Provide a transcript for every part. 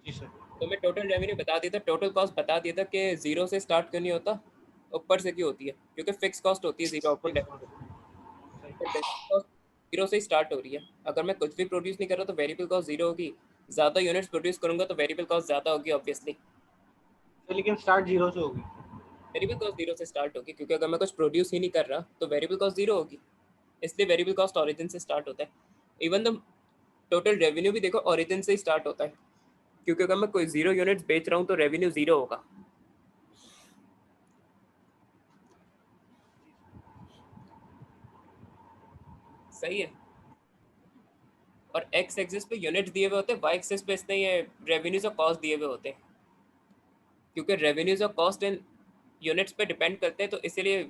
जी sir. तो मैं total revenue बता दिया था, टोटल कॉस्ट बता दिया था कि जीरो से स्टार्ट क्यों नहीं होता, ऊपर से क्यों होती है, क्योंकि फिक्स कॉस्ट होती है जीरो ऊपर फिक्स डेबिट कॉस्ट सही। पर डेबिट कॉस्ट जीरो से ही स्टार्ट हो रही है। अगर मैं कुछ भी प्रोड्यूस नहीं कर रहा तो वेरिएबल कॉस्ट जीरो होगी, ज़्यादा यूनिट्स प्रोड्यूस करूंगा तो वेरिएबल कॉस्ट ज़्यादा होगी ऑब्वियसली। तो लेकिन स्टार्ट जीरो से होगी। वेरिएबल कॉस्ट जीरो से स्टार्ट होगी क्योंकि अगर मैं कुछ प्रोड्यूस ही नहीं कर रहा तो वेरिएबल कॉस्ट जीरो होगी, इसलिए वेरिएबल कॉस्ट ओरिजिन से स्टार्ट होता है। इवन द टोटल रेवेन्यू भी देखो ओरिजिन से ही स्टार्ट होता है, क्योंकि अगर मैं कोई जीरो यूनिट्स बेच रहा हूँ तो रेवेन्यू जीरो होगा। सही है। और एक्स एक्सिस पे यूनिट दिए हुए होते हैं, वाई एक्सिस पे इसने ये रेवेन्यूज और कॉस्ट दिए हुए होते हैं, क्योंकि रेवेन्यूज और कॉस्ट इन यूनिट्स पे डिपेंड करते हैं, तो इसीलिए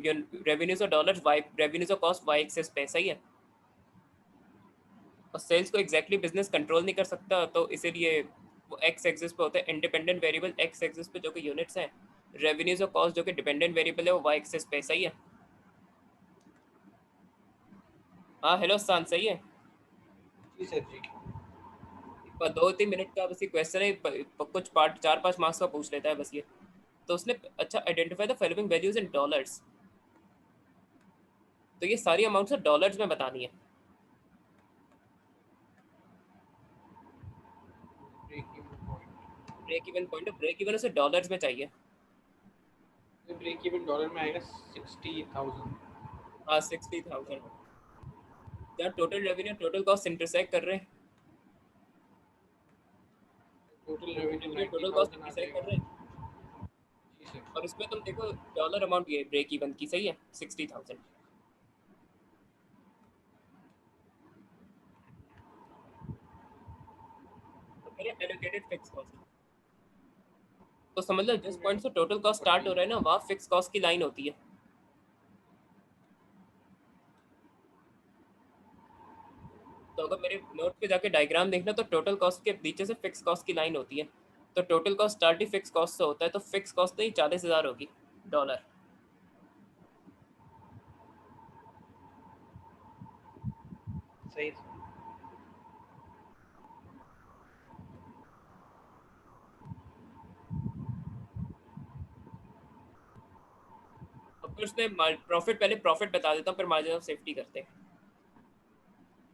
रेवेन्यूज और डॉलर्स वाई, रेवेन्यूज और कॉस्ट वाई एक्सिस पे। सही है। और सेल्स को एग्जैक्टली बिजनेस कंट्रोल नहीं कर सकता, तो इसीलिए वो एक्स एक्सिस पे होता है। इंडिपेंडेंट वेरिएबल एक्स एक्सिस पे जो कि यूनिट्स हैं, रेवेन्यूज और कॉस्ट जो कि डिपेंडेंट वेरिएबल है वो वाई एक्सिस पे। सही है। हाँ हेलो सान, सही है। जी सर जी। पर 2-3 मिनट का बस ये क्वेश्चन है, कुछ पार्ट 4-5 मार्क्स का पूछ लेता है बस ये। तो उसने अच्छा identify the following values in dollars, तो ये सारी अमाउंट्स डॉलर्स में बतानी है। Break even point. Break even point, break even उसे डॉलर्स में चाहिए। ब्रेक इवन डॉलर में आएगा 60,000। हाँ 60,000। यार total revenue total cost intersect कर रहे हैं, total total revenue revenue total cost 90,000 आ इंटरसेक्ट कर जाएगा। रहे हैं। जी सर। और इसमें तुम देखो डॉलर अमाउंट ये ब्रेक इवन की, सही है 60,000। तो मेरे एलोकेटेड फिक्स कॉस्ट, तो समझ लो जिस पॉइंट से टोटल कॉस्ट स्टार्ट हो 40। रहा है ना, वहाँ फिक्स कॉस्ट की लाइन होती है। तो अगर मेरे नोट पे जाके डायग्राम देखना तो टोटल कॉस्ट के नीचे से फिक्स कॉस्ट की लाइन होती है। तो टोटल कॉस्ट स्टार्ट ही फिक्स कॉस्ट से होता है, तो फिक्स कॉस्ट तो ही 40,000 होगी डॉलर। सही सर। अब फिर उसने प्रॉफिट, पहले प्रॉफिट बता देता हूँ फिर मार्जिन ऑफ सेफ्टी करते हैं।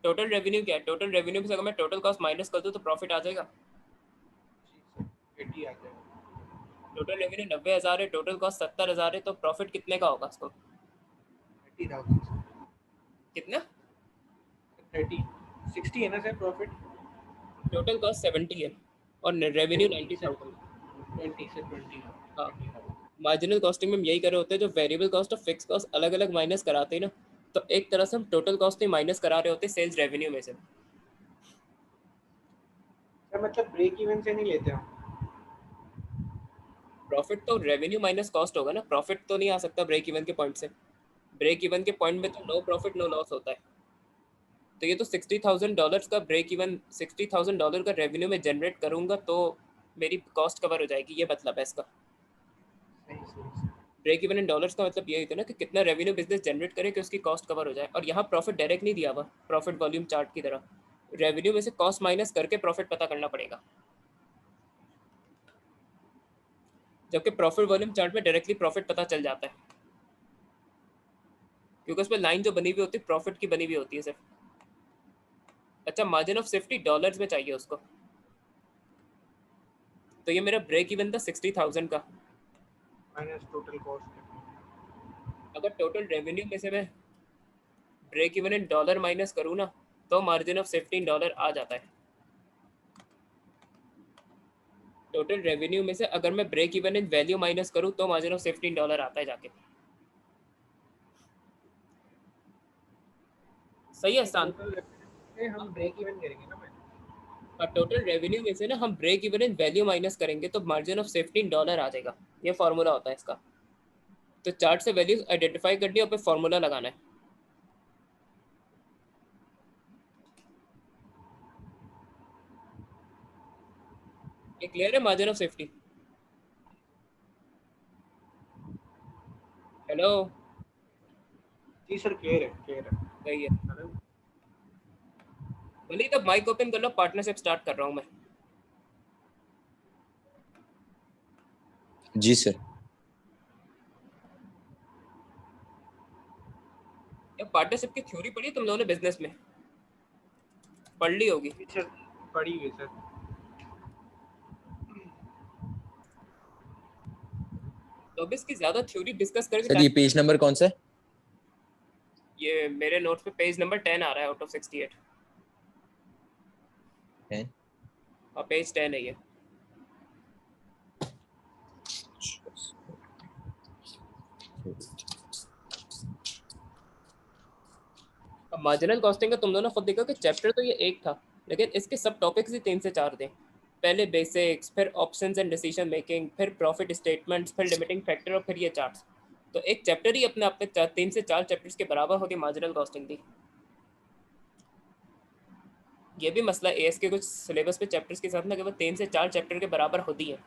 टोटल रेवेन्यू क्या है, टोटल रेवेन्यू में से अगर मैं टोटल कॉस्ट माइनस कर दूँ तो प्रॉफिट आ जाएगा। जी सर 80 आ जाएगा। टोटल रेवेन्यू 90,000 है, टोटल कॉस्ट 70,000 है, तो प्रॉफिट कितने का होगा उसको, 30,000 सर। कितना। 30 60 है ना सर प्रॉफिट। टोटल कॉस्ट 70 है और रेवेन्यू 70 से 90,000। 20 से 20 हाँ। 20,000। मार्जिनल कॉस्टिंग में हम यही कर रहे होते हैं, जो वेरिएबल कॉस्ट और फिक्स कॉस्ट अलग अलग माइनस कराते हैं ना, तो एक तरह से हम टोटल कॉस्ट ही माइनस करा रहे होते हैं सेल्स रेवेन्यू में से। सर मतलब ब्रेक इवन से नहीं लेते हम। प्रॉफिट तो रेवेन्यू माइनस कॉस्ट होगा ना, प्रॉफिट तो नहीं आ सकता ब्रेक इवन के पॉइंट से। ब्रेक इवन के पॉइंट में तो नो प्रॉफिट नो लॉस होता है। तो ये तो $60,000 का ब्रेक इवन, $60,000 का रेवेन्यू में जनरेट करूंगा तो मेरी कॉस्ट कवर हो जाएगी, ये मतलब है इसका। सही सही sir. Break even in dollars का मतलब यही होता है ना कि कितना रेवेन्यू बिजनेस जनरेट करे कि उसकी कॉस्ट कवर हो जाए। और यहाँ प्रॉफिट डायरेक्ट नहीं दिया हुआ प्रॉफिट वॉल्यूम चार्ट की तरह, रेवेन्यू में से कॉस्ट माइनस करके प्रॉफिट पता करना पड़ेगा, जबकि प्रॉफिट वॉल्यूम चार्ट में डायरेक्टली प्रॉफिट पता चल जाता है, क्योंकि उसमें लाइन जो बनी हुई होती है प्रॉफिट की बनी हुई होती है सिर्फ। अच्छा मार्जिन ऑफ सेफ्टी डॉलर्स में चाहिए उसको, तो ये मेरा ब्रेक इवन था 60,000 का। Minus total cost. अगर टोटल रेवेन्यू में से मैं break even in dollar minus करूँ ना, तो margin of safety in dollar आ जाता है। टोटल रेवेन्यू में से अगर मैं break even in value minus करूँ तो margin of safety in dollar आता है जाके। सही है तो स्थान। टोटल रेवेन्यू हम ब्रेक इवन करेंगे ना मैं। और टोटल रेवेन्यू में से ना हम break even in value minus करेंगे तो margin of safety in dollar आ जाएगा। ये फॉर्मूला होता है इसका। तो चार्ट से वैल्यूज आइडेंटिफाई करनी है और फिर फॉर्मूला लगाना है। ये क्लियर है मार्जिन ऑफ सेफ्टी। हेलो। जी सर क्लियर है क्लियर है। सही है। भले तब माइक ओपन कर लो, पार्टनरशिप स्टार्ट कर रहा हूँ मैं। जी सर। या पार्टनरशिप की थ्योरी पढ़ी है तुम लोगों ने? बिजनेस में पढ़ ली होगी। सर पढ़ी हुई सर। तो अब इसकी ज्यादा थ्योरी डिस्कस करके सर ये पेज नंबर कौन सा है? ये मेरे नोट्स पे पेज नंबर 10 आ रहा है आउट ऑफ 68। हाँ पेज 10 है ये। अब मार्जिनल कॉस्टिंग का तुम दोनों खुद देखो कि चैप्टर तो ये एक था, लेकिन इसके सब टॉपिक्स ही 3 से 4 थे। पहले बेसिक्स, फिर ऑप्शंस एंड डिसीजन मेकिंग, फिर प्रॉफिट स्टेटमेंट्स, फिर लिमिटिंग फैक्टर और फिर ये चार्ट्स। तो एक चैप्टर ही अपने आप में 3 से 4 चैप्टर्स के बराबर होती मार्जिनल कॉस्टिंग थी। ये भी मसला एएस के कुछ सिलेबस पे चैप्टर्स के साथ ना केवल 3 से 4 चैप्टर के बराबर होती है।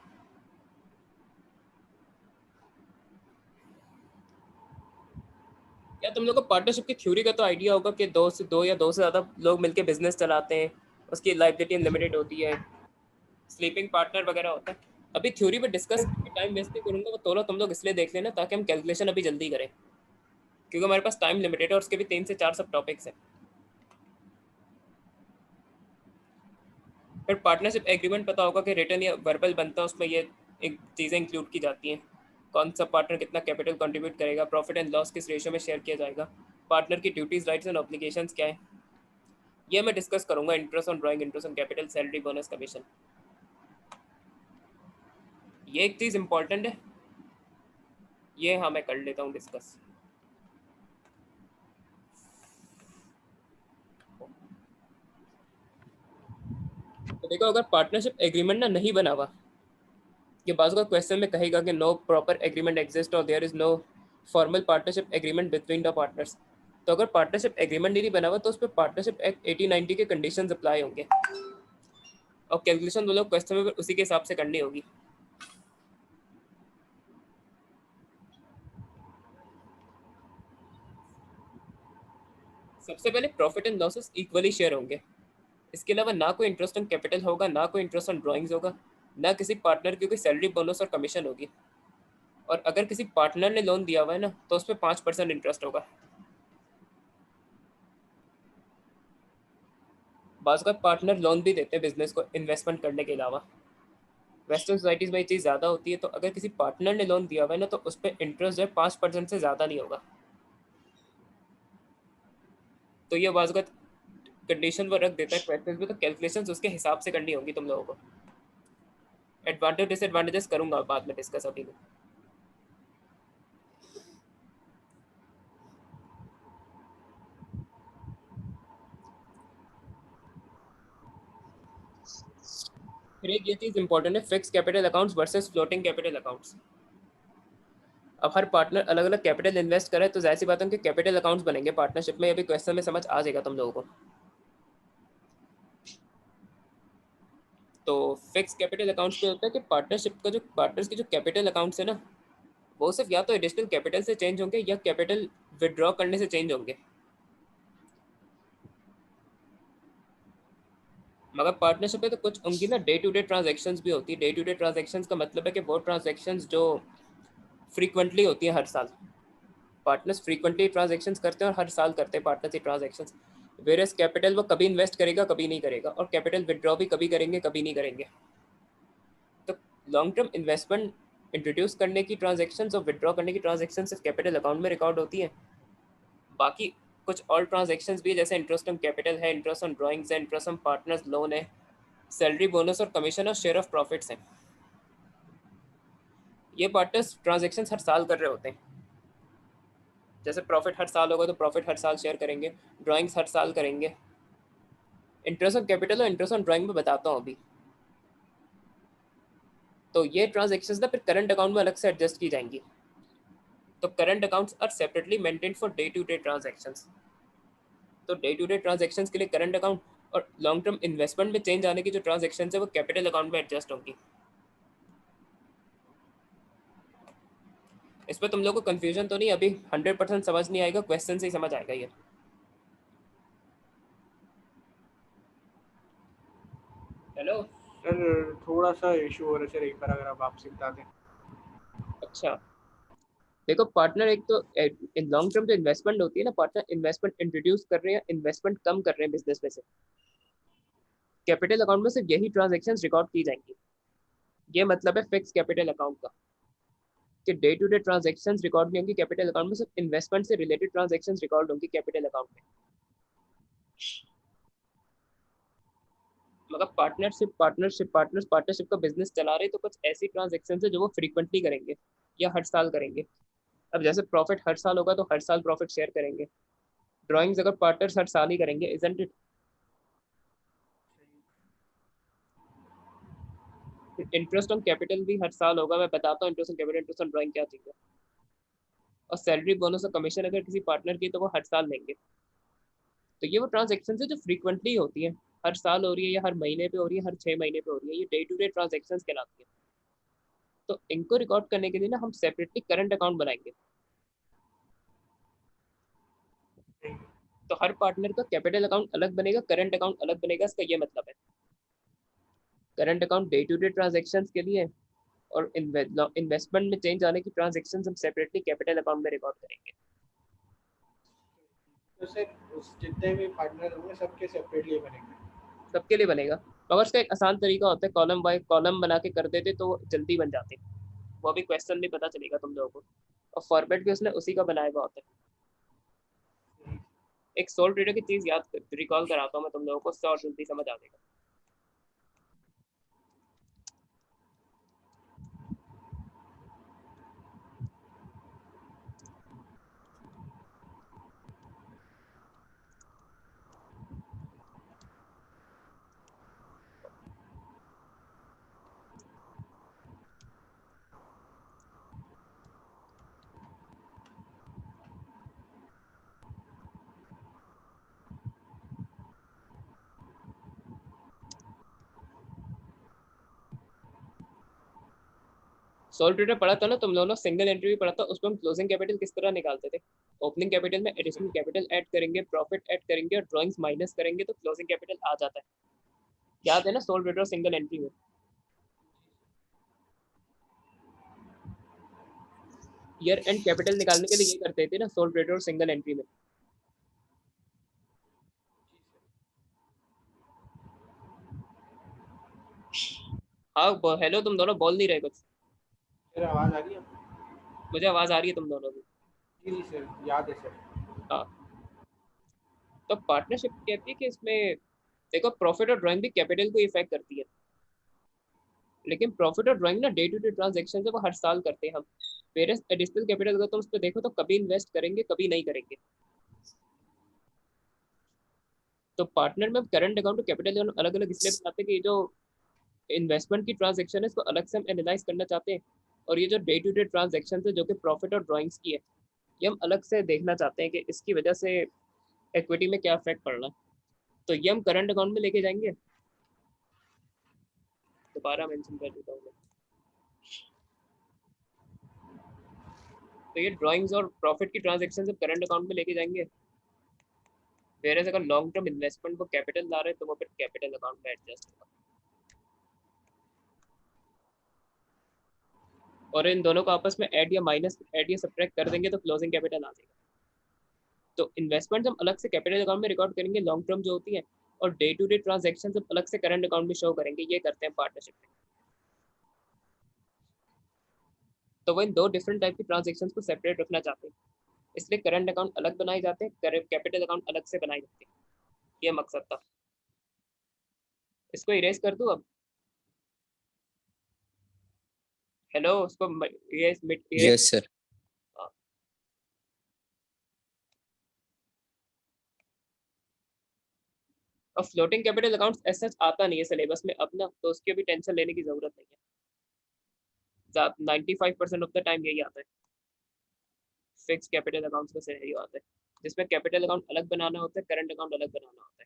क्या तुम लोग को पार्टनरशिप की थ्योरी का तो आइडिया होगा कि दो या दो से ज़्यादा लोग मिलकर बिजनेस चलाते हैं, उसकी लाइबिलिटी लिमिटेड होती है, स्लीपिंग पार्टनर वगैरह होता है। अभी थ्योरी पे डिस्कस टाइम वेस्ट नहीं करूंगा, वो थोड़ा तुम लोग इसलिए देख लेना ताकि हम कैलकुलेशन अभी जल्दी करें, क्योंकि हमारे पास टाइम लिमिटेड है और उसके भी 3 से 4 सब टॉपिक्स हैं। फिर पार्टनरशिप एग्रीमेंट पता होगा कि रिटर्न या वर्बल बनता है, उसमें ये एक चीज़ें इंक्लूड की जाती हैं। कौन सा पार्टनर कितना कैपिटल कंट्रीब्यूट करेगा, प्रॉफिट एंड लॉस किस रेशियो में शेयर किया जाएगा, पार्टनर की ड्यूटीज राइट्स एंड ऑब्लिगेशंस क्या है, ये मैं डिस्कस करूंगा। Interest on drawing, interest on capital, salary, bonus, commission, ये एक चीज़ इंपॉर्टेंट है, ये हाँ मैं कर लेता हूँ डिस्कस। तो देखो अगर पार्टनरशिप एग्रीमेंट ना नहीं बना हुआ, ये बात का क्वेश्चन में कहेगा कि नो प्रॉपर एग्रीमेंट एग्जिस्ट और there is no formal partnership agreement between the partners. तो अगर पार्टनरशिप एग्रीमेंट नहीं बना हुआ तो उस पर पार्टनरशिप एक्ट 1890 के कंडीशंस अप्लाई होंगे और कैलकुलेशन वो लोग क्वेश्चन में उसी के हिसाब से करनी होगी। सबसे पहले profit and losses equally share होंगे। इसके अलावा ना कोई इंटरेस्ट ऑन कैपिटल होगा, ना कोई इंटरेस्ट ऑन ड्राइंग्स होगा, ना किसी पार्टनर की कोई सैलरी, बोनस और कमीशन होगी। और अगर किसी पार्टनर ने लोन दिया हुआ है ना तो उस पर 5% इंटरेस्ट होगा। बाज़ का पार्टनर लोन भी देते हैं बिजनेस को इन्वेस्टमेंट करने के अलावा। वेस्टर्न सोसाइटीज़ में ये चीज़ ज़्यादा होती है। तो अगर किसी पार्टनर ने लोन दिया हुआ है ना तो उस पर इंटरेस्ट जो है 5% से ज़्यादा नहीं होगा। तो ये बाज़ का कंडीशन वो रख देता है क्वेश्चन में, तो कैलकुलेशन उसके हिसाब से करनी होगी तुम लोगों को। एडवांटेज डिसएडवांटेजेस करूंगा बाद में डिस्कस, अभी में। फिर एक ये चीज़ इंपॉर्टेंट है, fix capital accounts versus floating capital accounts. अब हर पार्टनर अलग अलग कैपिटल इन्वेस्ट करे तो जाहिर सी बात है उनके कैपिटल अकाउंट्स बनेंगे पार्टनरशिप में। अभी क्वेश्चन में समझ आ जाएगा तुम लोगों को। तो फिक्स कैपिटल अकाउंट्स पे होता है कि पार्टनरशिप का जो पार्टनर्स की जो कैपिटल अकाउंट्स है ना, वो सिर्फ या तो एडिशनल कैपिटल से चेंज होंगे या कैपिटल विड्रॉ करने से चेंज होंगे। मगर पार्टनरशिप है तो कुछ उनकी ना डे टू डे ट्रांजेक्शन्स भी होती है। डे टू डे ट्रांजेक्शन्स का मतलब है कि वो ट्रांजेक्शन्स जो फ्रीक्वेंटली होती है हर साल। पार्टनर्स फ्रीक्वेंटली ट्रांजेक्शन्स करते हैं और हर साल करते हैं पार्टनरशिप ट्रांजेक्शन्स। वेरियस कैपिटल वो कभी इन्वेस्ट करेगा कभी नहीं करेगा, और कैपिटल विड्रॉ भी कभी करेंगे कभी नहीं करेंगे। तो लॉन्ग टर्म इन्वेस्टमेंट इंट्रोड्यूस करने की ट्रांजेक्शन्स और विड्रॉ करने की ट्रांजेक्शन सिर्फ कैपिटल अकाउंट में रिकॉर्ड होती है। बाकी कुछ और ट्रांजेक्शन्स भी है, जैसे इंटरेस्ट ऑन कैपिटल है, इंटरेस्ट ऑन ड्राइंग्स है, इंटरेस्ट ऑन पार्टनर्स लोन है, सैलरी, बोनस और कमीशन और शेयर ऑफ प्रॉफिट्स हैं। ये पार्टनर्स ट्रांजेक्शन्स हर साल कर रहे होते हैं। जैसे प्रॉफिट हर साल होगा तो प्रॉफिट हर साल शेयर करेंगे, ड्राइंग्स हर साल करेंगे। इंटरेस्ट ऑन कैपिटल और इंटरेस्ट ऑन ड्राइंग में बताता हूँ अभी। तो ये ट्रांजेक्शन्स ना फिर करंट अकाउंट में अलग से एडजस्ट की जाएंगी। तो current accounts are separately maintained for day to day transactions. तो डे टू डे ट्रांजेक्शन्स के लिए करंट अकाउंट, और लॉन्ग टर्म इन्वेस्टमेंट में चेंज आने की जो ट्रांजेक्शन है वो कैपिटल अकाउंट में एडजस्ट होंगी। इस पर तुम लोग को कंफ्यूजन तो नहीं? अभी 100% समझ नहीं आएगा, क्वेश्चन से ही समझ आएगा ये। हेलो। सर थोड़ा सा इशू हो रहा है सर, एक बार अगर आप आपसे बता दें। अच्छा देखो पार्टनर एक तो लॉन्ग टर्म जो इन्वेस्टमेंट होती है ना, पार्टनर इन्वेस्टमेंट इंट्रोड्यूस कर रहे हैं, इन्वेस्टमेंट कम कर रहे हैं बिजनेस में से, कैपिटल अकाउंट में सिर्फ यही ट्रांजेक्शन रिकॉर्ड की जाएंगी। ये मतलब है फिक्स कैपिटल अकाउंट का, कि day to day transaction record नहीं होंगी कैपिटल अकाउंट में, सिर्फ इन्वेस्टमेंट से रिलेटेड ट्रांजेक्शन रिकॉर्ड होंगी कैपिटल अकाउंट में। मतलब पार्टनरशिप का बिजनेस चला रहे तो कुछ ऐसी ट्रांजेक्शन है जो वो फ्रीक्वेंटली करेंगे या हर साल करेंगे। अब जैसे प्रॉफिट हर साल होगा तो हर साल प्रॉफिट शेयर करेंगे। ड्राइंग्स अगर पार्टनर्स हर साल ही करेंगे, isn't it? Interest on capital भी हर साल होगा। मैं बताता हूँ interest on capital, interest on drawing क्या चीज़ है। और सैलरी बोनस और कमीशन अगर किसी पार्टनर की तो वो हर साल लेंगे। तो ये वो ट्रांजेक्शन है जो फ्रीक्वेंटली होती है, हर साल हो रही है या हर महीने पे हो रही है, हर 6 महीने पे हो रही है, ये डे टू डे ट्रांजेक्शन कहलाती है। तो इनको रिकॉर्ड करने के लिए ना हम सेपरेटली करंट अकाउंट बनाएंगे। तो हर पार्टनर का कैपिटल अकाउंट अलग बनेगा, करंट अकाउंट अलग बनेगा। इसका ये मतलब है current account day to day transaction के लिए, और इन्वेस्टमेंट में चेंज आने की ट्रांजेक्शन हम सेपरेटली कैपिटल अकाउंट में रिकॉर्ड करेंगे। तो सर उस जितने भी पार्टनर होंगे सबके सेपरेटली बनेंगे? सबके लिए बनेगा, मगर उसका एक आसान तरीका होता है, कॉलम बाय कॉलम बना के कर देते तो जल्दी बन जाते। वो अभी क्वेश्चन नहीं पता चलेगा तुम लोगों को, और फॉर्मेट भी उसने उसी का बनाया हुआ होता है। एक सोल ट्रेडर की चीज याद रिकॉल कराता हूँ मैं तुम लोगों को, उससे और जल्दी समझ आ जाएगा। सोल ट्रेडर पढ़ा था ना तुम लोगों ने, सिंगल एंट्री भी पढ़ा था, उसमें हम क्लोजिंग कैपिटल किस तरह निकालते थे। ओपनिंग कैपिटल में एडिशनल कैपिटल ऐड करेंगे, प्रॉफिट ऐड करेंगे और ड्रॉइंग्स माइनस करेंगे तो क्लोजिंग कैपिटल आ जाता है। याद है ना सोल ट्रेडर सिंगल एंट्री में? ईयर एंड कैपिटल निकालने के लिए ये करते थे ना सोल ट्रेडर और सिंगल एंट्री में। हाँ हेलो, तुम दोनों बोल नहीं रहे कुछ। सर आवाज़ आ रही है? मुझे आवाज आ रही है तुम दोनों की। जी जी सर, याद है सर। हाँ, तो पार्टनरशिप कहती है कि इसमें देखो प्रॉफिट और ड्राइंग भी कैपिटल को इफेक्ट करती है, लेकिन प्रॉफिट और ड्राइंग ना डे टू डे ट्रांजेक्शन है, वो हर साल करते हैं हम। वेरियस एडिशनल कैपिटल अगर तुम उस पर देखो तो कभी इन्वेस्ट करेंगे कभी नहीं करेंगे। तो पार्टनर में करंट अकाउंट और कैपिटल अकाउंट अलग अलग इसलिए बनाते हैं कि ये जो इन्वेस्टमेंट की ट्रांजेक्शन है इसको अलग से हम एनालाइज करना चाहते हैं, और ये जो डे टू डे ट्रांजेक्शन है जो कि प्रॉफिट और ड्राइंग्स की है, ये हम अलग से देखना चाहते हैं कि इसकी वजह से इक्विटी में क्या इफेक्ट पड़ रहा है। तो ये हम करंट अकाउंट में लेके जाएंगे। दोबारा मेंशन कर देता हूँ मैं। तो ये ड्राइंग्स और प्रॉफिट की ट्रांजेक्शन सब करंट अकाउंट में लेके जाएंगे। वेर अगर लॉन्ग टर्म इन्वेस्टमेंट को कैपिटल ला रहे हैं तो वो फिर कैपिटल अकाउंट में एडजस्ट होगा, और इन दोनों को आपस में ऐड या माइनस, ऐड या सब्ट्रैक्ट कर देंगे तो क्लोजिंग कैपिटल आ जाएगा। तो इन्वेस्टमेंट हम अलग से कैपिटल अकाउंट में रिकॉर्ड करेंगे लॉन्ग टर्म जो होती है, और डे टू डे ट्रांजेक्शन हम अलग से करंट अकाउंट में शो करेंगे। ये करते हैं पार्टनरशिप में। तो वो इन दो डिफरेंट टाइप की ट्रांजेक्शन को सेपरेट रखना चाहते हैं, इसलिए करंट अकाउंट अलग बनाए जाते हैं, कैपिटल अकाउंट अलग से बनाए जाते हैं। ये मकसद था। इसको इरेज कर दूं अब? हेलो, उसको इरेज। Yes sir. और फ्लोटिंग कैपिटल अकाउंट्स ऐसा आता नहीं है सिलेबस में अब ना, तो उसकी अभी टेंशन लेने की जरूरत नहीं है। 95% ऑफ द टाइम यही आता है, फिक्स कैपिटल अकाउंट्स का सिनेरियो आता है, जिसमें कैपिटल अकाउंट अलग बनाना होता है, करंट अकाउंट अलग बनाना होता है।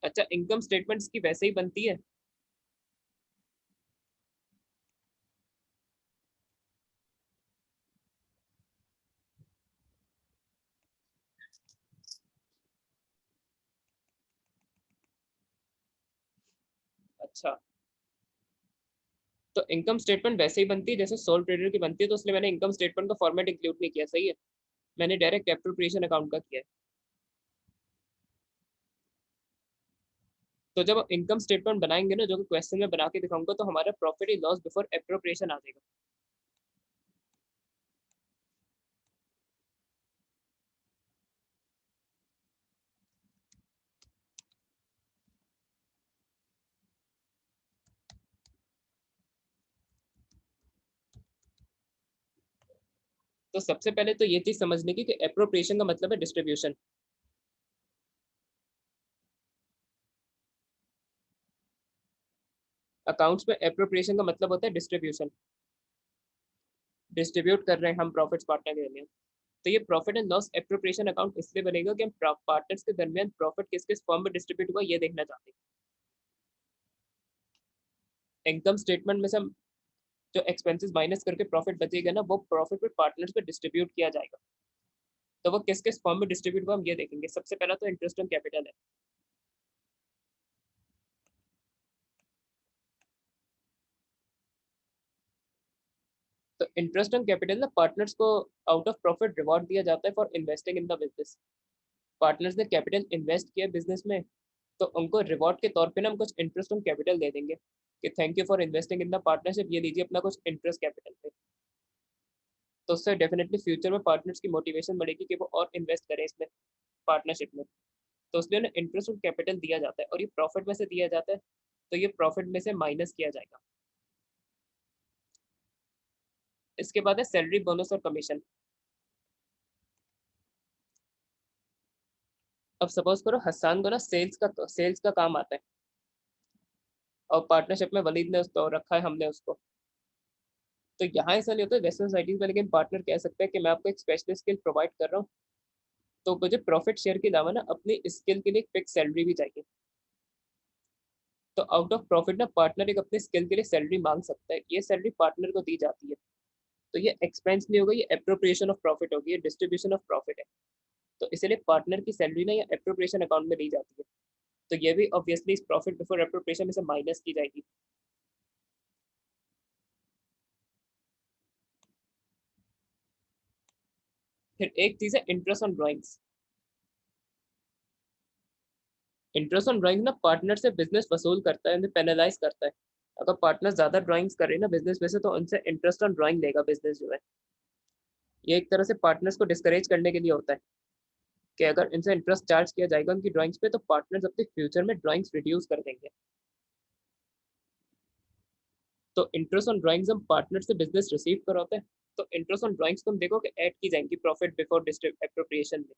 अच्छा, इनकम स्टेटमेंट्स की वैसे ही बनती है। अच्छा, तो इनकम स्टेटमेंट वैसे ही बनती है जैसे सोल ट्रेडर की बनती है, तो इसलिए मैंने इनकम स्टेटमेंट का फॉर्मेट इंक्लूड नहीं किया। सही है, मैंने डायरेक्ट एप्रोप्रिएशन अकाउंट का किया है। तो जब इनकम स्टेटमेंट बनाएंगे ना, जो कि क्वेश्चन में बना के दिखाऊंगा, तो हमारा profit and loss before appropriation आ जाएगा। तो सबसे पहले तो ये चीज समझने की कि एप्रोप्रिएशन का मतलब है डिस्ट्रीब्यूशन। अकाउंट्स में एप्रोप्रिएशन का मतलब होता है डिस्ट्रीब्यूशन। डिस्ट्रीब्यूट कर रहे हैं हम प्रॉफिट्स पार्टनर के दरमियान। तो ये profit and loss appropriation account इसलिए बनेगा कि हम पार्टनर्स के दरमियान प्रॉफिट किस किस फॉर्म में डिस्ट्रीब्यूट हुआ ये देखना चाहते हैं। इनकम स्टेटमेंट में से हम जो एक्सपेंसेस माइनस करके प्रॉफिट बचेगा ना, वो प्रॉफिट पे पार्टनर्स पे डिस्ट्रीब्यूट किया जाएगा। तो वो किस किस फॉर्म में डिस्ट्रीब्यूट हुआ हम ये देखेंगे। सबसे पहला तो इंटरेस्ट ऑन कैपिटल है। तो इंटरेस्ट ऑन कैपिटल ना पार्टनर्स को आउट ऑफ प्रॉफिट रिवॉर्ड दिया जाता है for investing in the business. Partners ने कैपिटल इन्वेस्ट किया बिजनेस में, तो उनको रिवॉर्ड के तौर पे ना हम कुछ इंटरेस्ट ऑन कैपिटल दे देंगे कि thank you for investing in the partnership, ये लीजिए अपना कुछ इंटरेस्ट कैपिटल पे। तो उससे डेफिनेटली फ्यूचर में पार्टनर्स की मोटिवेशन बढ़ेगी कि वो और इन्वेस्ट करें इसमें, पार्टनरशिप में। तो उसलिए उन्हें इंटरेस्ट ऑन कैपिटल दिया जाता है और ये प्रॉफिट में से दिया जाता है, तो ये प्रॉफिट में से माइनस किया जाएगा। इसके बाद है सैलरी, बोनस और कमीशन। अब सपोज करो हसन को ना सेल्स का काम आता है, और पार्टनरशिप में वलीद ने उसको रखा है, हमने उसको। तो यहाँ ऐसा नहीं होता वेस्टर्न सोसाइटीज में, लेकिन पार्टनर कह सकता है कि मैं आपको एक स्पेशल स्किल प्रोवाइड कर रहा हूँ, तो मुझे प्रॉफिट शेयर के अलावा ना अपनी स्किल के लिए एक फिक्स सैलरी भी चाहिए। तो आउट ऑफ प्रॉफिट ना पार्टनर एक अपनी स्किल के लिए सैलरी मांग सकता है, ये सैलरी पार्टनर को दी जाती है। तो ये एक्सपेंस नहीं होगा, ये एप्रोप्रिएशन ऑफ प्रॉफिट होगी, ये डिस्ट्रीब्यूशन ऑफ प्रॉफिट है। तो इसीलिए पार्टनर की सैलरी ना या एप्रोप्रिएशन अकाउंट में दी जाती है। तो ये भी ऑब्वियसली इस प्रॉफिट बिफोर एप्रोप्रिएशन में से माइनस की जाएगी। फिर एक चीज है interest on drawings. Interest on drawing ना पार्टनर से बिजनेस वसूल करता है, उन्हें पेनलाइज करता है। अगर पार्टनर ज्यादा ड्राइंग्स करे ना बिजनेस में से, तो उनसे इंटरेस्ट ऑन ड्राइंग लेगा बिजनेस जो है। ये एक तरह से पार्टनर्स को डिस्करेज करने के लिए होता है कि अगर इनसे इंटरेस्ट चार्ज किया जाएगा उनकी ड्राइंग्स पे, तो पार्टनर्स अपने फ्यूचर में ड्राइंग्स रिड्यूस कर देंगे। तो इंटरेस्ट ऑन ड्राइंग्स हम पार्टनर से बिजनेस रिसीव कराते हैं। तो इंटरेस्ट ऑन ड्राइंग्स तुम देखो कि ऐड की जाएंगी प्रॉफिट बिफोर एप्रोप्रिएशन में।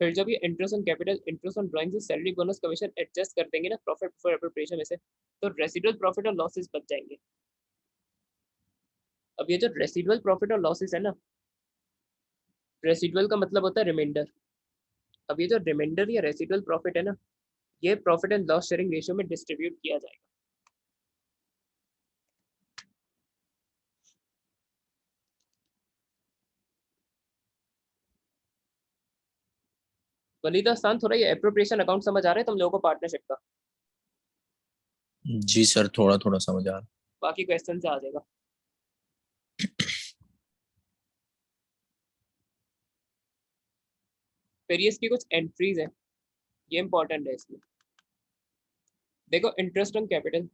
फिर जब ये interest on capital, interest on drawing से सैलरी, बोनस, कमीशन एडजस्ट कर देंगे ना प्रॉफिट बिफोर एप्रोप्रिएशन में से, तो रेसिडुअल प्रॉफिट और लॉसेस बच जाएंगे। अब ये जो रेसिडुअल प्रॉफिट और लॉसेस है ना, रेसिडुअल का मतलब होता है रिमाइंडर। अब ये जो रिमाइंडर या रेसिडुअल प्रॉफिट है ना, ये profit and loss sharing ratio में डिस्ट्रीब्यूट किया जाएगा। वलीदा आसान, थोड़ा ये एप्रोप्रिएशन अकाउंट समझ आ रहा है तुम लोगों को पार्टनरशिप का? जी सर, थोड़ा थोड़ा समझ आ रहा। बाकी क्वेश्चन से आ जाएगा। फिर ये इसकी कुछ एंट्रीज है, ये इंपॉर्टेंट है इसमें। देखो इंटरेस्ट ऑन कैपिटल,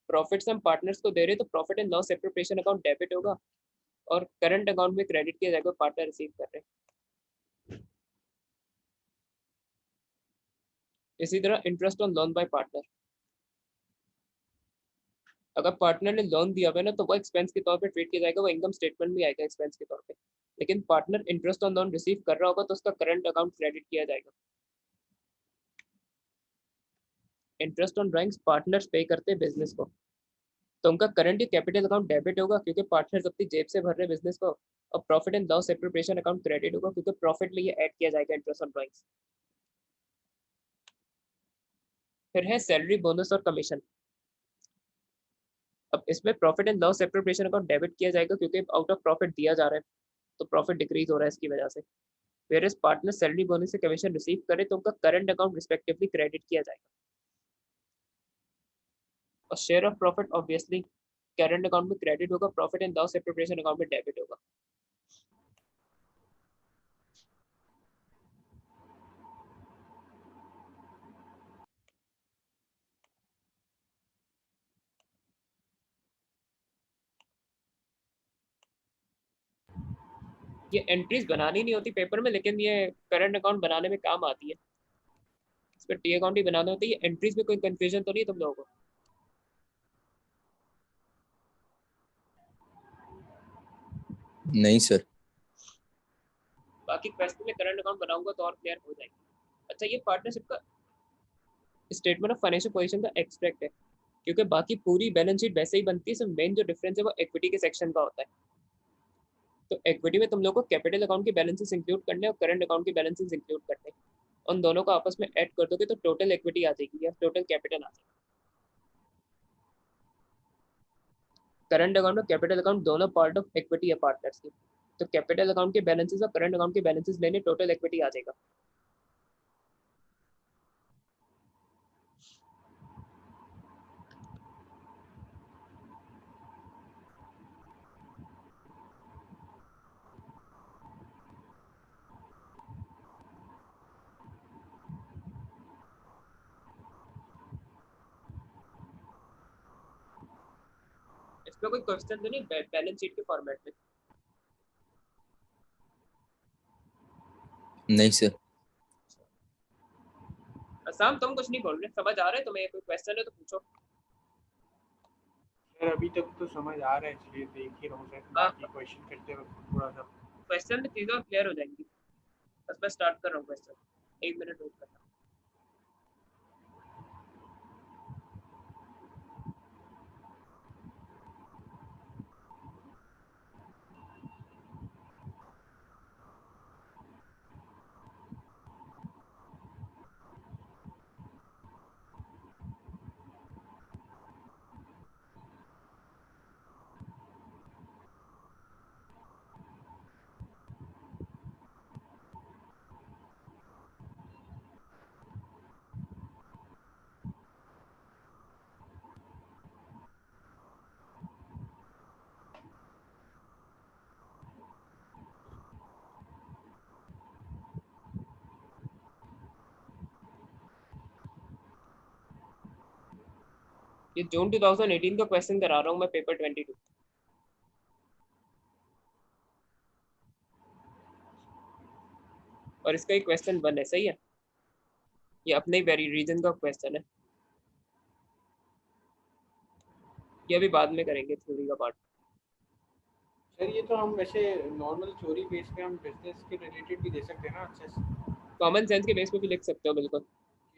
प्रॉफिट्स हम पार्टनर्स को दे रहे हैं, तो profit and loss appropriation account debit होगा और करंट अकाउंट में क्रेडिट किया जाएगा, पार्टनर रिसीव कर रहे हैं। इसी तरह interest on loan by partner, अगर पार्टनर ने लोन दिया हुआ है ना, तो वो एक्सपेंस के तौर पे ट्रीट किया जाएगा, वो इनकम स्टेटमेंट में आएगा एक्सपेंस के तौर पे। लेकिन partner interest on loan receive कर रहा होगा, तो उसका करंट अकाउंट क्रेडिट किया जाएगा। इंटरेस्ट ऑन ड्राइंग्स पार्टनर्स पे करते हैं बिजनेस को, तो उनका करंट कैपिटल अकाउंट डेबिट होगा क्योंकि पार्टनर्स अपनी जेब से भर रहे हैं बिजनेस को। और profit and loss appropriation account credit होगा क्योंकि प्रॉफिट में ये ऐड किया जाएगा इंटरेस्ट ऑन ड्राइंग्स। फिर है सैलरी, बोनस और कमीशन। अब इसमें profit and loss appropriation account debit किया जाएगा क्योंकि आउट ऑफ प्रॉफिट दिया जा रहा है, तो प्रॉफिट डिक्रीज हो रहा है इसकी वजह से। वेयर पार्टनर सैलरी बोनस से कमीशन रिसीव करे तो उनका करंट अकाउंट रिस्पेक्टिवली क्रेडिट किया जाएगा। और share of profit obviously current account में क्रेडिट होगा, profit and loss appropriation account में डेबिट होगा। ये एंट्रीज बनानी नहीं होती पेपर में, लेकिन ये करंट अकाउंट बनाने में काम आती है। इस पर टी अकाउंट ही बनाना होता है। ये एंट्रीज में कोई कंफ्यूजन तो नहीं तुम लोगों को? नहीं सर। बाकी क्वेश्चन में करंट अकाउंट बनाऊंगा तो और क्लियर हो जाएगा। अच्छा, ये पार्टनरशिप का स्टेटमेंट ऑफ फाइनेंशियल पोजीशन का एक्सट्रैक्ट है, क्योंकि बाकी पूरी बैलेंस शीट वैसे ही बनती है, सिर्फ मेन जो डिफरेंस है वो इक्विटी के सेक्शन का होता है। तो इक्विटी में तुम लोग को कैपिटल अकाउंट के बैलेंसेस इंक्लूड करने और करंट अकाउंट के बैलेंसेस इंक्लूड करने, उन दोनों को आपस में ऐड कर दोगे तो टोटल इक्विटी आ जाएगी या टोटल कैपिटल आ जाएगा। करंट अकाउंट और कैपिटल अकाउंट दोनों पार्ट ऑफ इक्विटी है पार्टनर्स की, तो कैपिटल अकाउंट के बैलेंसेस और करंट अकाउंट के बैलेंसेस लेने टोटल इक्विटी आ जाएगा। इसमें कोई क्वेश्चन तो नहीं बैलेंस शीट के फॉर्मेट में? नहीं सर। असम तुम कुछ नहीं बोल रहे, समझ आ रहा है तुम्हें? कोई क्वेश्चन है तो पूछो। सर अभी तक तो समझ आ रहा है, इसलिए देख ही रहा हूँ सर, बाकी क्वेश्चन करते वक्त थोड़ा सा। क्वेश्चन में चीज़ें क्लियर हो जाएंगी। बस मैं स्टार्ट कर रहा हूँ क्वेश्चन, 1 मिनट वेट करना। ये जून 2018 का क्वेश्चन करा रहा हूँ मैं, पेपर 22। और इसका एक क्वेश्चन 1 है, सही है? ये अपने ही वेरी रीजन का क्वेश्चन है। ये अभी बाद में करेंगे थ्योरी का पार्ट। सर ये तो हम वैसे नॉर्मल थ्योरी बेस पे हम बिजनेस के रिलेटेड भी दे सकते हैं ना अच्छे से, कॉमन सेंस के बेस पे भी लिख सकते हो बिल्कुल।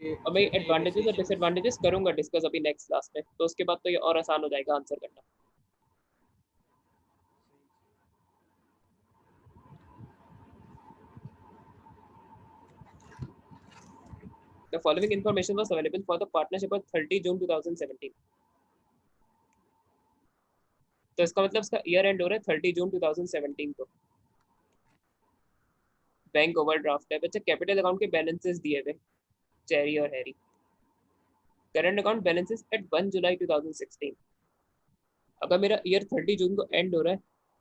कि और मैं जैसे एडवांटेजेस और decisions- डिसएडवांटेजेस करूंगा डिस्कस अभी नेक्स्ट क्लास में, तो उसके बाद तो ये और आसान हो जाएगा आंसर करना। The following information was available for the partnership on 30 जून 2017। तो इसका मतलब इसका ईयर एंड हो रहा है 30 जून 2017 को। बैंक ओवरड्राफ्ट है बच्चे, कैपिटल अकाउंट के बैलेंसेस दिए हुए चेरी और Harry. Current account balances at 1 July 2016। अगर मेरा ईयर 30 जून को एंड हो रहा है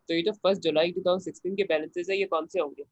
तो ये जो 1 जुलाई 2016 के बैलेंसेस है ये कौन से होंगे?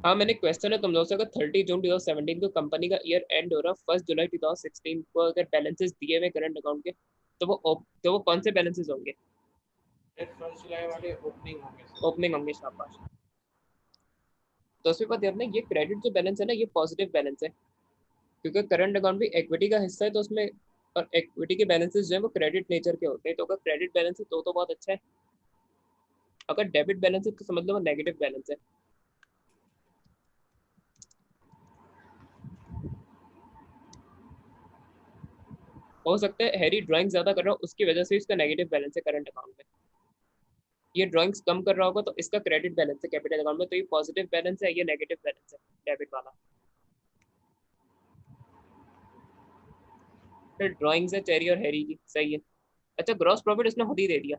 हाँ, मैंने क्वेश्चन है तुम लोगों से, अगर 30 जून 2017 को कंपनी का ईयर एंड हो रहा है, 1 जुलाई 2016 को अगर बैलेंसेस दिए हुए करंट अकाउंट के, तो वो कौन से बैलेंसेस होंगे? सर 1 जुलाई वाले ओपनिंग होंगे सर। ओपनिंग होंगे, शाबाश। तो उसमें बात ध्यान रखना, ये क्रेडिट जो बैलेंस है ना, ये पॉजिटिव बैलेंस है, क्योंकि करंट अकाउंट भी इक्विटी का हिस्सा है, तो उसमें और इक्विटी के बैलेंसेस जो है वो क्रेडिट नेचर के होते हैं। तो अगर क्रेडिट बैलेंस है तो बहुत अच्छा है, अगर डेबिट बैलेंस है तो समझ लो वो नेगेटिव बैलेंस है। हो सकता है हैरी ड्राइंग ज्यादा कर रहा हो, उसकी वजह से इसका नेगेटिव बैलेंस है करंट अकाउंट में। ये ड्राइंग्स कम कर रहा होगा तो इसका क्रेडिट बैलेंस है कैपिटल अकाउंट में, तो ये पॉजिटिव बैलेंस है, ये नेगेटिव बैलेंस है डेबिट वाला। फिर ड्राइंग्स है चेरी और हैरी की, सही है। अच्छा, ग्रॉस प्रॉफिट इसने खुद ही दे दिया,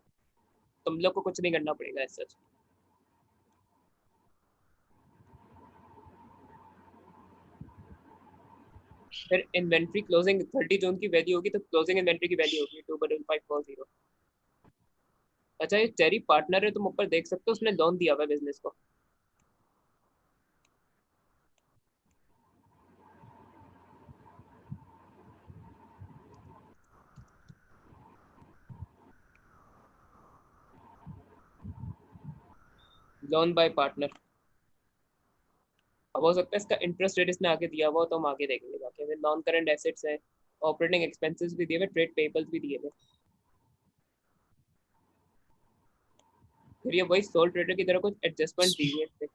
तुम लोग को कुछ नहीं करना पड़ेगा ऐसा। फिर इन्वेंट्री क्लोजिंग 30 जून की वैल्यू होगी, तो क्लोजिंग इन्वेंट्री की वैल्यू होगी 2,540। अच्छा, ये चेरी पार्टनर है, तुम ऊपर देख सकते हो, उसने लोन दिया हुआ है बिजनेस को। Loan by partner. अब हो सकता है इसका इंटरेस्ट रेट इसने आगे दिया हुआ हो, तो हम आगे देखेंगे जाके। नॉन करंट एसेट्स है, ऑपरेटिंग एक्सपेंसेस भी दिए हुए, ट्रेड पेबल्स भी दिए हुए। फिर ये वही सोल ट्रेडर की तरह कुछ एडजस्टमेंट दी हुई है इसमें।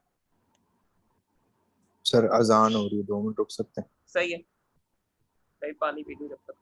सर अजान हो रही है, 2 मिनट रुक सकते हैं? सही है, सही, पानी पी लूं जब तक।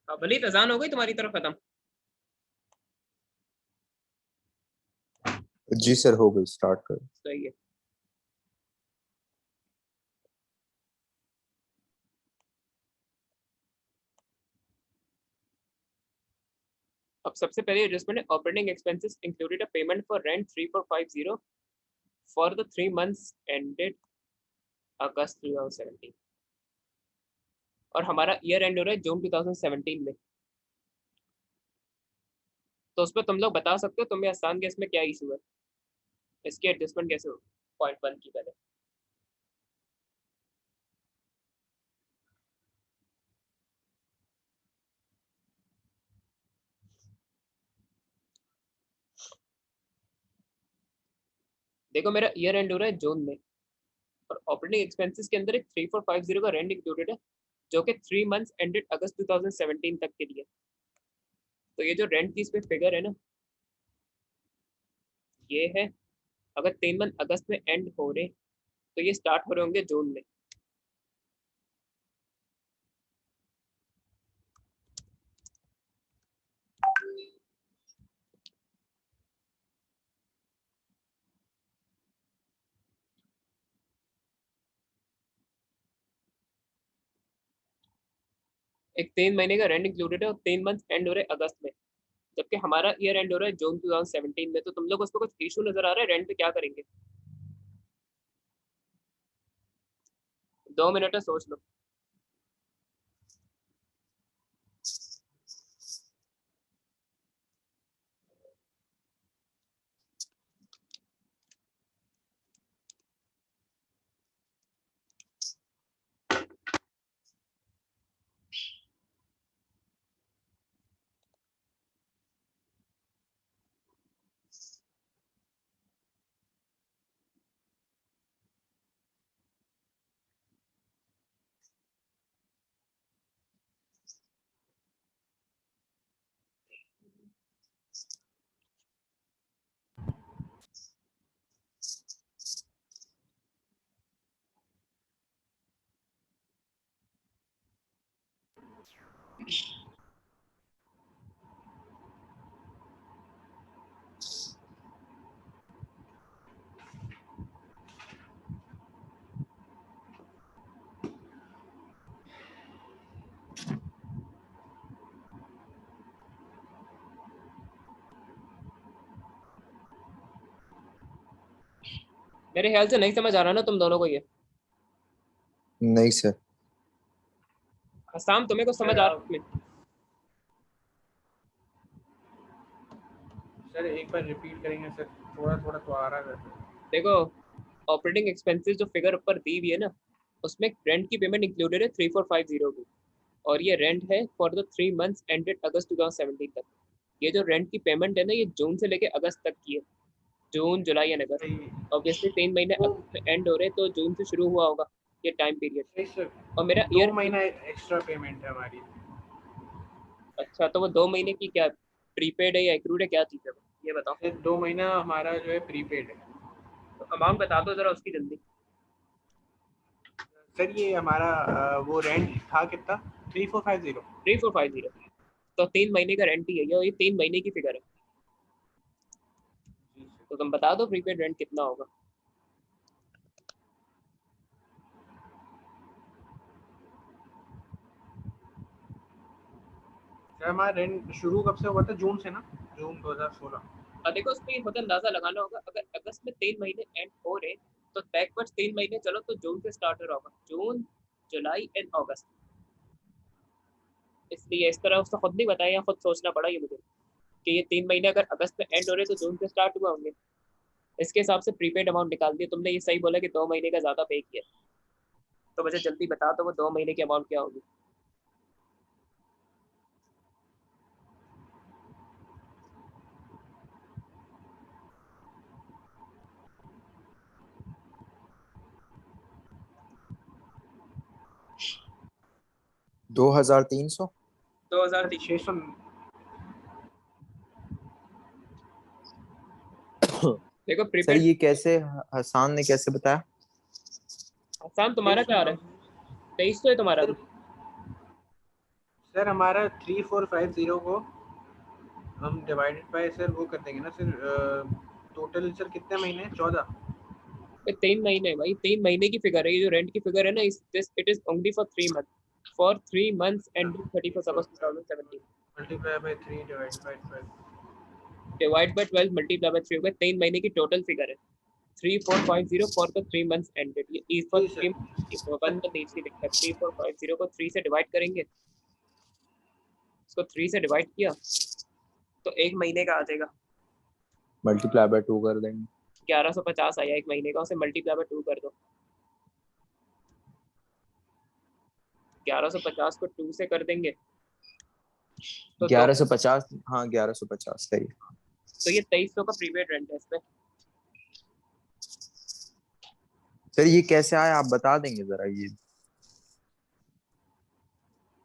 अब वलीद अजान हो गई तुम्हारी तरफ खत्म? जी सर, हो गई, स्टार्ट कर। सही है। अब सबसे पहले एडजस्टमेंट है operating expenses included a payment for rent 3450 for the 3 months ended August 2017 और हमारा ईयर एंड हो रहा है जून 2017 में। तो उसमें तुम लोग बता सकते हो तुम्हें आसान के इसमें क्या इशू है, इसकी एडजस्टमेंट कैसे हो। पॉइंट 1 की पहले देखो मेरा ईयर एंड हो रहा है जून में और ऑपरेटिंग एक्सपेंसेस के अंदर एक 3450 का रेंट इंक्लूडेड है जो कि 3 मंथ्स एंडेड अगस्त 2017 तक के लिए। तो ये जो रेंट की इसमें फिगर है ना, ये है अगर 3 मंथ अगस्त में एंड हो रहे तो ये स्टार्ट हो रहे होंगे जून में। एक 3 महीने का रेंट इंक्लूडेड है और 3 मंथ एंड हो रहे हैं अगस्त में, जबकि हमारा ईयर एंड हो रहा है जून 2017 में। तो तुम लोग उसको कुछ इशू नजर आ रहा है रेंट पे, क्या करेंगे? 2 मिनट है, सोच लो। मेरे ख्याल से नहीं समझ आ रहा ना तुम दोनों को ये। नहीं सर। हसाम तुम्हें को समझ सर आ आप रहा है? सर एक बार रिपीट करेंगे सर, थोड़ा थोड़ा तो आ रहा है। देखो ऑपरेटिंग एक्सपेंसेस जो फिगर ऊपर दी हुई है ना, उसमें रेंट की पेमेंट इंक्लूडेड है 3450 की, और ये रेंट है for the 3 months ended August 2017 तक। ये जो रेंट की पेमेंट है ना, ये जून से लेके अगस्त तक की है, जून जुलाई एंड अगस्त। सही ऑब्वियसली 3 महीने वो अगस्त में एंड हो रहे तो जून से शुरू हुआ होगा ये टाइम पीरियड। सही सर, और मेरा 2 महीना एक्स्ट्रा पेमेंट है हमारी। अच्छा, तो वो 2 महीने की क्या प्रीपेड है या एक्रूड है, क्या चीज़ है वो, ये बताओ। सर 2 महीना हमारा जो है प्रीपेड है। तो अमाउंट बता दो जरा उसकी जल्दी। सर ये हमारा वो रेंट था कितना, 3450। 3450, तो 3 महीने का रेंट ही है ये 3 महीने की फिगर है। जी सर। तो तुम बता दो प्रीपेड रेंट कितना होगा। सर हमारा रेंट शुरू कब से हुआ था, जून से ना, जून 2016। देखो उसमें होता अंदाजा लगाना होगा, अगर अगस्त में 3 महीने एंड हो रहे तो बैकवर्ड 3 महीने चलो तो जून से स्टार्ट हो रहा होगा, जून जुलाई एंड अगस्त। इसलिए इस तरह उसने खुद नहीं बताया, खुद सोचना पड़ा ये मुझे कि ये 3 महीने अगर अगस्त में एंड हो रहे तो जून से स्टार्ट हुआ होंगे। इसके हिसाब से प्रीपेड अमाउंट निकाल दिया तुमने। ये सही बोला कि 2 महीने का ज्यादा पे किया। तो मुझे जल्दी बता दो वो 2 महीने की अमाउंट क्या होगी। 2300। 2003। 600। देखो सर प्रीपेड। ये कैसे, हसान ने कैसे बताया? आसान तुम्हारा क्या आ रहा है? 609 2300 है तुम्हारा सर। भी। सर हमारा 3450 को हम डिवाइडेड बाय सर वो कर देंगे ना सर, टोटल सर कितने महीने, 14। 3 महीने भाई, 3 महीने की फिगर है ये जो रेंट की फिगर है ना, इस this it is only for 3 month, for 3 months ending 31st August 2017 multiply by 3 divided by 12। Divide by 12 multiply by 3 हो गया, 3 महीने की टोटल फिगर है 3450 फॉर द 3 months एंडेड। ये इज फॉर जी सर। 1 मंथ नीचे लिखा है, 3450 को 3 से डिवाइड करेंगे, इसको 3 से डिवाइड किया तो 1 महीने का आ जाएगा, मल्टीप्लाई बाय 2 कर देंगे। 1150 आया 1 महीने का, उसे मल्टीप्लाई बाय 2 कर दो, 1150 को 2 से कर देंगे तो 1150, हाँ 1150 सही। तो ये 2300 का प्रीपेड रेंट है इसमें। सर ये कैसे आया, आप बता देंगे जरा ये?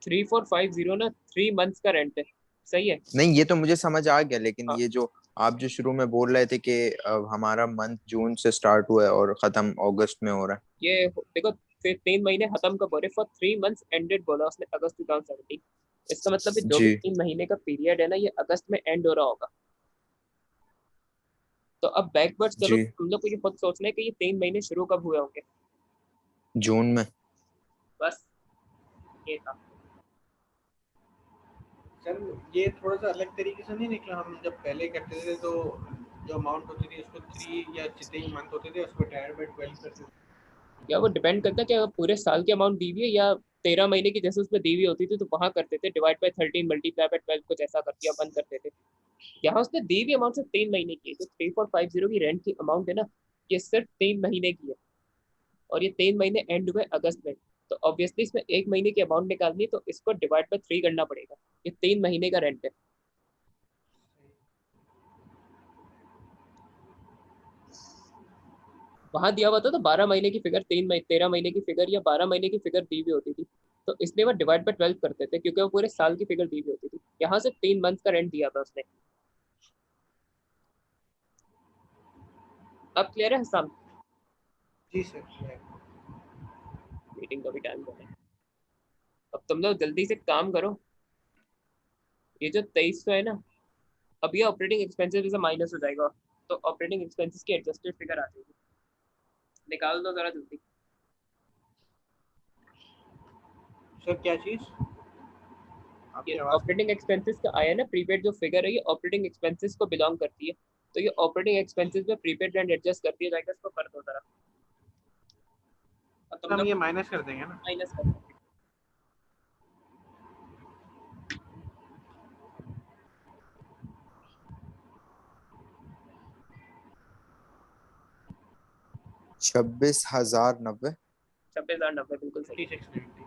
3450 ना 3 months का रेंट है, सही है। नहीं ये तो मुझे समझ आ गया, लेकिन हाँ ये जो आप जो शुरू में बोल रहे थे कि हमारा मंथ जून से स्टार्ट हुआ है और खत्म अगस्त में हो रहा है। ये देखो, फिर 3 महीने खत्म कब हो रहे, फॉर 3 months एंडेड बोला उसने अगस्त 2017, इसका मतलब है जो भी जी 3 महीने का पीरियड है ना, ये अगस्त में एंड हो रहा होगा। तो अब बैकवर्ड चलो, जी हम लोग को ये खुद सोचना है कि ये 3 महीने शुरू कब हुए होंगे, जून में। बस ये था। सर ये थोड़ा सा अलग तरीके से नहीं निकला, हम जब पहले करते थे तो जो अमाउंट होती थी उसको 3 या जितने ही मंथ होते थे उसको डिवाइड बाय 12 करते थे। या वो डिपेंड करता है कि अगर पूरे साल की अमाउंट दी हुई है या 13 महीने की जैसे उसमें दी हुई होती थी तो वहां करते थे डिवाइड बाय 13 मल्टीप्लाई बाय 12 कुछ ऐसा कर दिया, बंद करते थे। यहाँ उसने दी हुई अमाउंट सिर्फ 3 महीने की है, जो 3450 की रेंट की अमाउंट है ना, ये सिर्फ 3 महीने की है, और ये 3 महीने एंड हुए अगस्त में। तो ऑब्वियसली इसमें 1 महीने की अमाउंट निकालनी है, तो इसको डिवाइड बाय 3 करना पड़ेगा, ये 3 महीने का रेंट है। वहां दिया हुआ था तो 12 महीने की फिगर, 13 महीने की फिगर या 12 महीने की फिगर दी हुई होती थी, तो इसलिए वो डिवाइड बाय 12 करते थे क्योंकि वो पूरे साल की फिगर दी हुई होती थी। यहाँ से 3 मंथ का रेंट दिया था उसने। अब क्लियर है हसाम? जी सर। मीटिंग का भी टाइम हो रहा है, अब तुम लोग जल्दी से काम करो। ये जो 2300 है ना, अब ये ऑपरेटिंग एक्सपेंसेस से माइनस हो जाएगा, तो ऑपरेटिंग एक्सपेंसेस की एडजस्टेड फिगर आ जाएगी, निकाल दो जरा जल्दी। सर क्या चीज़, ये आपकी आवाज़ ऑपरेटिंग एक्सपेंसेस का आया ना प्रीपेड जो फिगर है, ये ऑपरेटिंग एक्सपेंसेस को बिलोंग करती है, तो ये ऑपरेटिंग एक्सपेंसेस में प्रीपेड रेंट एडजस्ट करती है जाएगा, इसको कर दो जरा। अब तुम हम लोग ये माइनस कर देंगे ना। माइनस कर दो। 26,090। 26,090 बिल्कुल सही। 2690।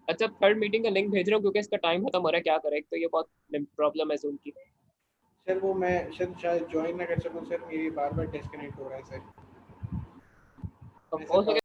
अच्छा, थर्ड मीटिंग का लिंक भेज रहा हूँ क्योंकि इसका टाइम खत्म हो रहा है, क्या करें, एक तो ये बहुत प्रॉब्लम है जूम की। सर वो मैं सर शायद ज्वाइन ना कर सकूं सर, मेरी बार बार डिस्कनेक्ट हो रहा है सर। अब मैं हो सर सके